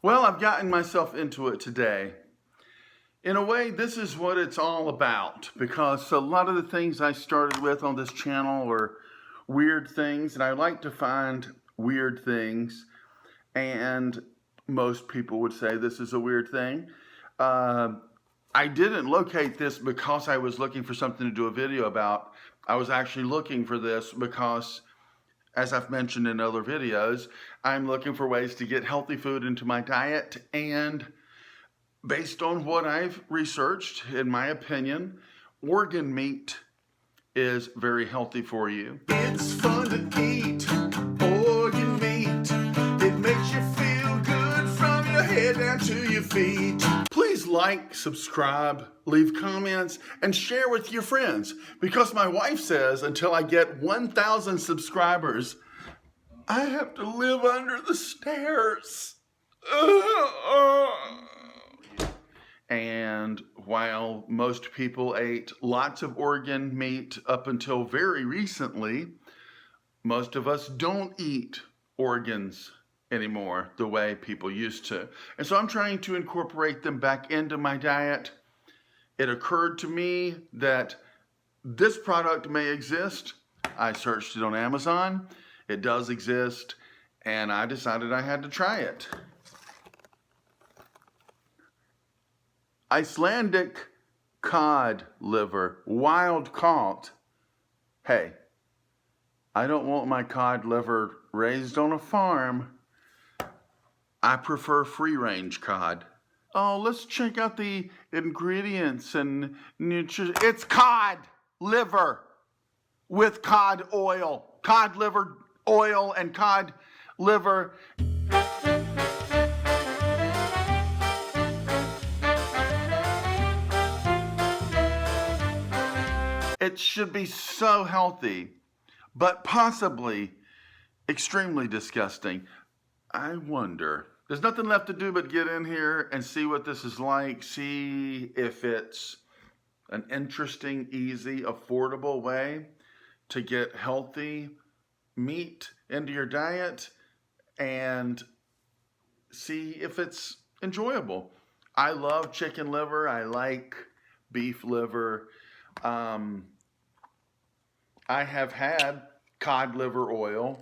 Well, I've gotten myself into it today. In a way, this is what it's all about, because a lot of the things I started with on this channel are weird things, and I like to find weird things, and most people would say this is a weird thing. I didn't locate this because I was looking for something to do a video about. I was actually looking for this because, as I've mentioned in other videos, I'm looking for ways to get healthy food into my diet, and based on what I've researched, in my opinion, organ meat is very healthy for you. It's fun to eat organ meat. It makes you feel good from your head down to your feet. Please like, subscribe, leave comments, and share with your friends, because my wife says until I get 1,000 subscribers, I have to live under the stairs. And while most people ate lots of organ meat up until very recently, most of us don't eat organs anymore the way people used to. And so I'm trying to incorporate them back into my diet. It occurred to me that this product may exist. I searched it on Amazon. It does exist, and I decided I had to try it. Icelandic cod liver, wild caught. Hey, I don't want my cod liver raised on a farm. I prefer free-range cod. Oh, let's check out the ingredients and nutrition. It's cod liver with cod oil. Cod liver oil and cod liver. It should be so healthy, but possibly extremely disgusting. I wonder. There's nothing left to do but get in here and see what this is like, see if it's an interesting, easy, affordable way to get healthy meat into your diet, and see if it's enjoyable. I love chicken liver. I like beef liver. I have had cod liver oil,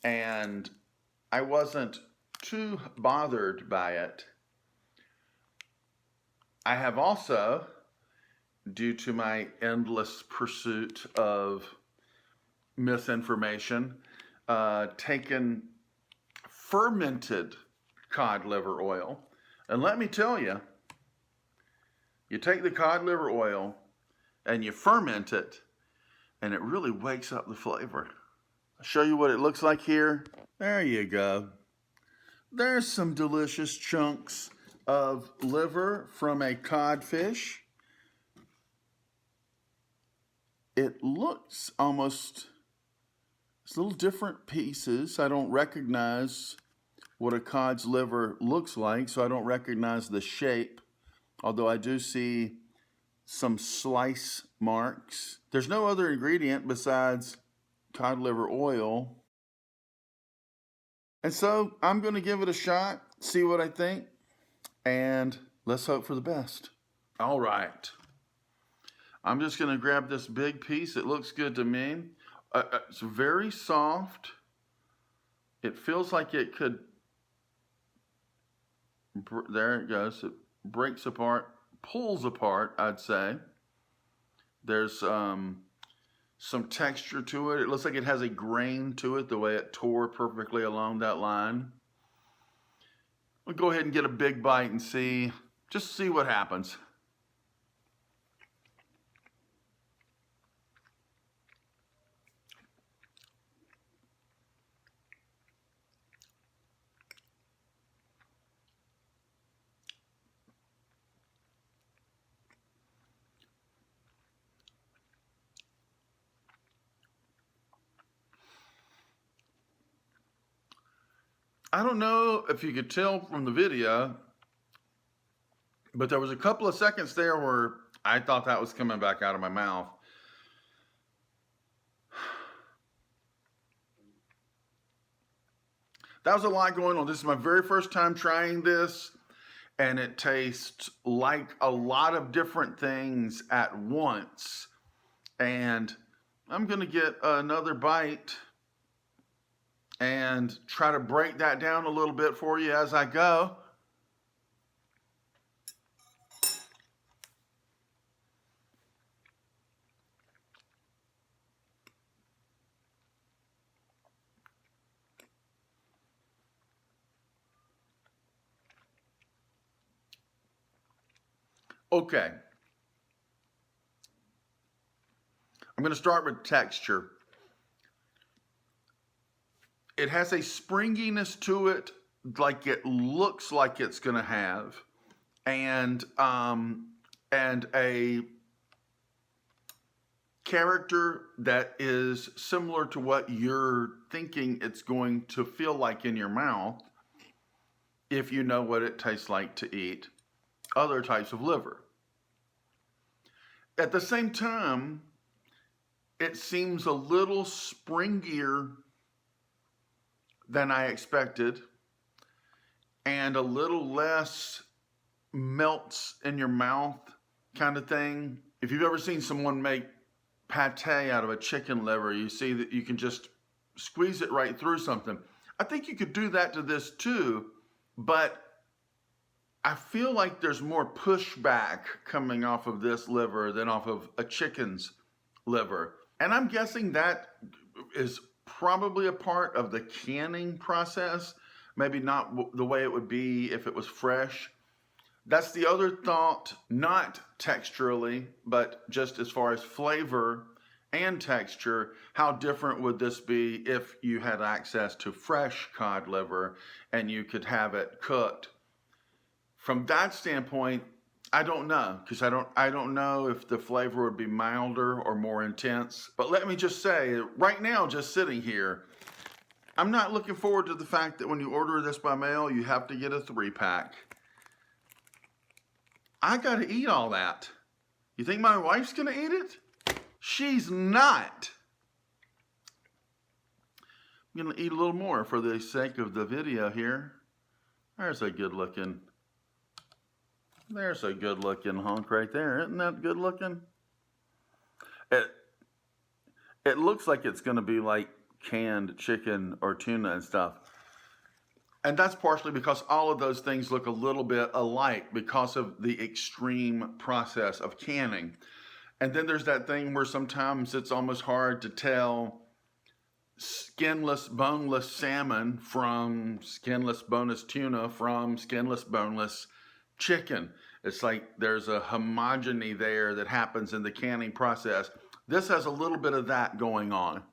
and I wasn't too bothered by it. I have also, due to my endless pursuit of misinformation, taken fermented cod liver oil. And let me tell you, you take the cod liver oil and you ferment it, and it really wakes up the flavor. I'll show you what it looks like here. There you go. There's some delicious chunks of liver from a codfish. It looks almost, it's little different pieces. I don't recognize what a cod's liver looks like, so I don't recognize the shape, although I do see some slice marks. There's no other ingredient besides cod liver oil. And so I'm going to give it a shot, see what I think, and let's hope for the best. All right. I'm just going to grab this big piece. It looks good to me. It's very soft. It feels like it could, there it goes. It breaks apart, pulls apart, I'd say. There's some texture to it. It looks like it has a grain to it, the way it tore perfectly along that line. We'll go ahead and get a big bite and see, just see what happens. I don't know if you could tell from the video, but there was a couple of seconds there where I thought that was coming back out of my mouth. that was a lot going on. This is my very first time trying this, and it tastes like a lot of different things at once. And I'm going to get another bite and try to break that down a little bit for you as I go. Okay. I'm going to start with texture. It has a springiness to it, like it looks like it's going to have, and a character that is similar to what you're thinking it's going to feel like in your mouth if you know what it tastes like to eat other types of liver. At the same time, it seems a little springier than I expected, and a little less melts in your mouth kind of thing. If you've ever seen someone make pate out of a chicken liver, you see that you can just squeeze it right through something. I think you could do that to this too, but I feel like there's more pushback coming off of this liver than off of a chicken's liver. And I'm guessing that is probably a part of the canning process, maybe not the way it would be if it was fresh. That's the other thought, not texturally, but just as far as flavor and texture. How different would this be if you had access to fresh cod liver and you could have it cooked? From that standpoint, I don't know, because I don't know if the flavor would be milder or more intense. But let me just say, right now, just sitting here, I'm not looking forward to the fact that when you order this by mail, you have to get a 3-pack. I got to eat all that. You think my wife's going to eat it? She's not. I'm going to eat a little more for the sake of the video here. There's a good looking hunk right there. Isn't that good looking? It looks like it's going to be like canned chicken or tuna and stuff. And that's partially because all of those things look a little bit alike because of the extreme process of canning. And then there's that thing where sometimes it's almost hard to tell skinless, boneless salmon from skinless, boneless tuna from skinless, boneless chicken. It's like there's a homogeny there that happens in the canning process. This has a little bit of that going on.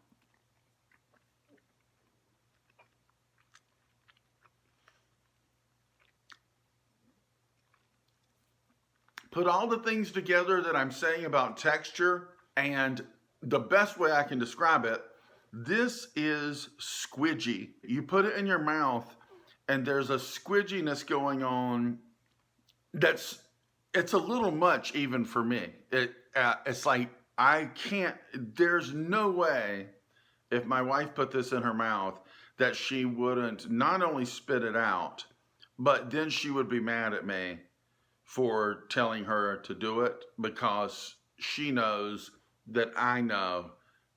Put all the things together that I'm saying about texture, and the best way I can describe it, this is squidgy. You put it in your mouth and there's a squidginess going on it's a little much even for me. It's like there's no way if my wife put this in her mouth that she wouldn't not only spit it out, but then she would be mad at me for telling her to do it, because she knows that I know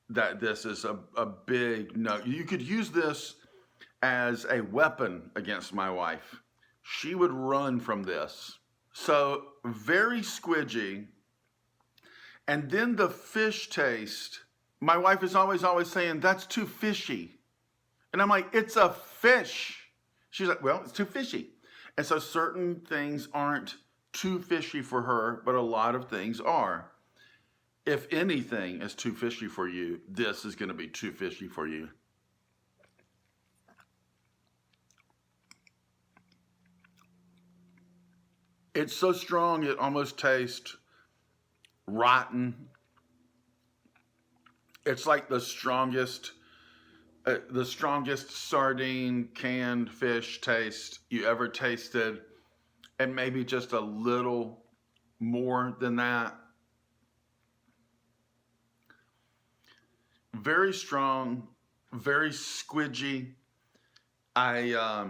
that this is a big no. You could use this as a weapon against my wife. She would run from this. So very squidgy. And then the fish taste. My wife is always saying, that's too fishy. And I'm like, it's a fish. She's like, well, it's too fishy. And so certain things aren't too fishy for her, but a lot of things are. If anything is too fishy for you, this is going to be too fishy for you. It's so strong it almost tastes rotten. It's like the strongest sardine canned fish taste you ever tasted, and maybe just a little more than that. Very strong, very squidgy. I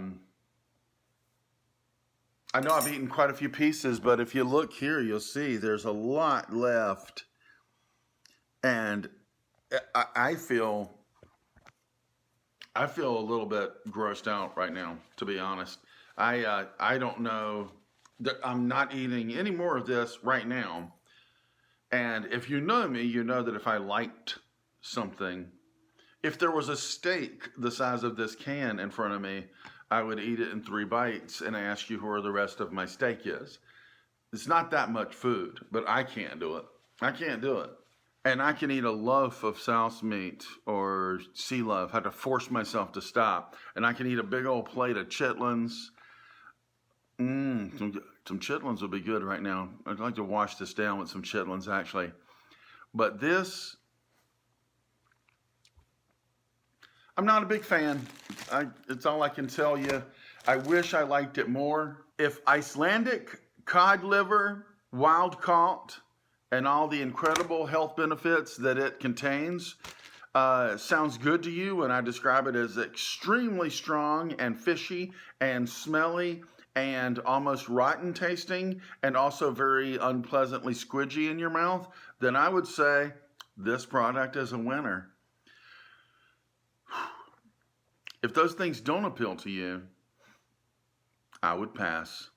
know I've eaten quite a few pieces, but if you look here, you'll see there's a lot left. And I feel a little bit grossed out right now, to be honest. I don't know that I'm not eating any more of this right now. And if you know me, you know that if I liked something, if there was a steak the size of this can in front of me, I would eat it in 3 bites and ask you where the rest of my steak is. It's not that much food, but I can't do it. I can't do it. And I can eat a loaf of souse meat or sea loaf. I have to force myself to stop. And I can eat a big old plate of chitlins. Some chitlins would be good right now. I'd like to wash this down with some chitlins, actually. But this, I'm not a big fan. It's all I can tell you. I wish I liked it more. If Icelandic cod liver, wild caught, and all the incredible health benefits that it contains sounds good to you, and I describe it as extremely strong and fishy and smelly and almost rotten tasting and also very unpleasantly squidgy in your mouth, then I would say this product is a winner. If those things don't appeal to you, I would pass.